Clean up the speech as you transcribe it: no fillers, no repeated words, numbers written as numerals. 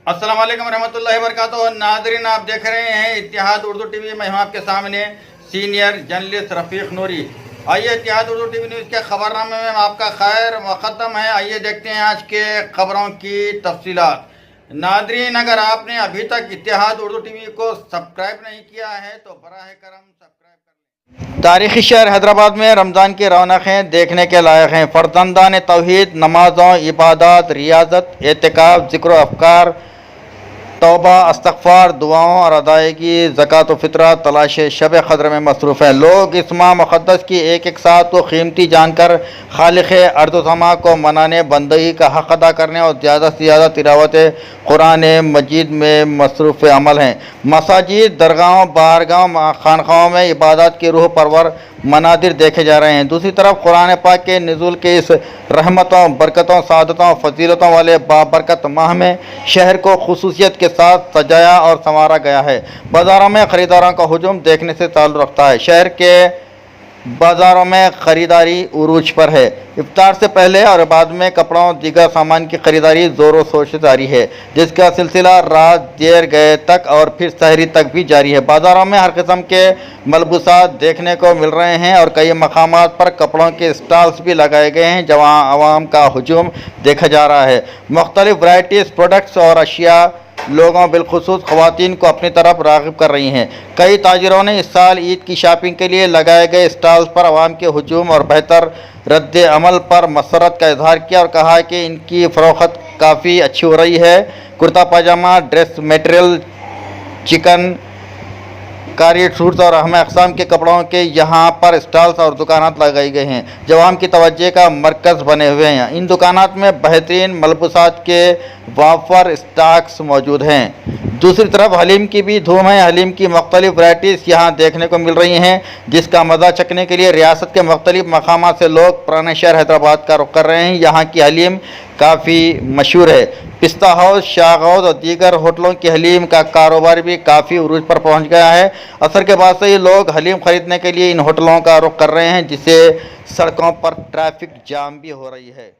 अस्सलाम वालेकुम रहमतुल्लाहि व बरकातुहू। नाज़रीन, आप देख रहे हैं इत्तेहाद उर्दू टीवी में। हम आपके सामने सीनियर जर्नलिस्ट रफ़ीक नूरी। आइए, इत्तेहाद उर्दू टीवी न्यूज़ के खबरनामे में आपका खैर मुक़द्दम है। आइए देखते हैं आज के खबरों की तफसीलात। नाज़रीन, अगर आपने अभी तक इत्तेहाद उर्दू टीवी को सब्सक्राइब नहीं किया है तो बराह करम सब्सक्राइब कर लें। तारीख़ी शहर हैदराबाद में रमज़ान की रौनकें देखने के लायक हैं। फ़र्ज़ंदान तौहीद नमाज़ों, इबादत, रियाज़त, एतिकाफ़, ज़िक्र अफ़कार, तौबा, इस्तग़फ़ार, दुआओं और अदायगी ज़कात व फ़ितरा, तलाश शब क़द्र में मसरूफ़ हैं। लोग इस माह मुक़द्दस की एक एक साथ को कीमती जानकर खालिक़ अर्ज़ व समा को मनाने, बंदगी का हक़ अदा करने और ज़्यादा से ज़्यादा तिलावत कुरान मजीद में मसरूफ़ अमल हैं। मसाजिद, दरगाहों, बारगाहों, खानखाहों में इबादत की रूह परवर मनादिर देखे जा रहे हैं। दूसरी तरफ कुरान पाक के नुज़ूल के इस रहमतों, बरकतों, सादतों, फजीलतों वाले बाबरकत माह में शहर को खुसूसियत के साथ सजाया और संवारा गया है। बाज़ारों में ख़रीदारों का हुजूम देखने से ताल्लुक़ रखता है। शहर के बाज़ारों में ख़रीदारी उरूज पर है। इफ्तार से पहले और बाद में कपड़ों, दीगर सामान की ख़रीदारी ज़ोरों शोर से जारी है, जिसका सिलसिला रात देर गए तक और फिर सहरी तक भी जारी है। बाज़ारों में हर किस्म के मलबूसात देखने को मिल रहे हैं और कई मकामात पर कपड़ों के स्टॉल्स भी लगाए गए हैं, जहाँ आवाम का हुजूम देखा जा रहा है। मुख्तलिफ वैराइटीज़, प्रोडक्ट्स और अशिया लोगों, बिलखुसूस ख़वातीन को अपनी तरफ राग़िब कर रही हैं। कई ताजिरों ने इस साल ईद की शॉपिंग के लिए लगाए गए स्टॉल्स पर आवाम के हुजूम और बेहतर रद्द अमल पर मसरत का इजहार किया और कहा कि इनकी फ़रोख्त काफ़ी अच्छी हो रही है। कुर्ता पाजामा, ड्रेस मटेरियल, चिकन कारी सूट्स और अहम अक़साम के कपड़ों के यहाँ पर स्टॉल्स और दुकानात लगाई गई हैं, जो आवाम की तवज्जो का मरकज़ बने हुए हैं। इन दुकानात में बेहतरीन मलबूसात के वाफर स्टॉक्स मौजूद हैं। दूसरी तरफ हलीम की भी धूम है। हलीम की मुख्तलिफ वैराइटीज़ यहाँ देखने को मिल रही हैं, जिसका मज़ा चखने के लिए रियासत के मुख्तलिफ मकामात से लोग पुराने शहर हैदराबाद का रुख कर रहे हैं। यहाँ की हलीम काफ़ी मशहूर है। पिस्ता हाउस, शाह हाउस और दीगर होटलों की हलीम का कारोबार भी काफ़ी उरूज पर पहुँच गया है। असर के बाद से ही लोग हलीम ख़रीदने के लिए इन होटलों का रुख कर रहे हैं, जिससे सड़कों पर ट्रैफिक जाम भी हो रही है।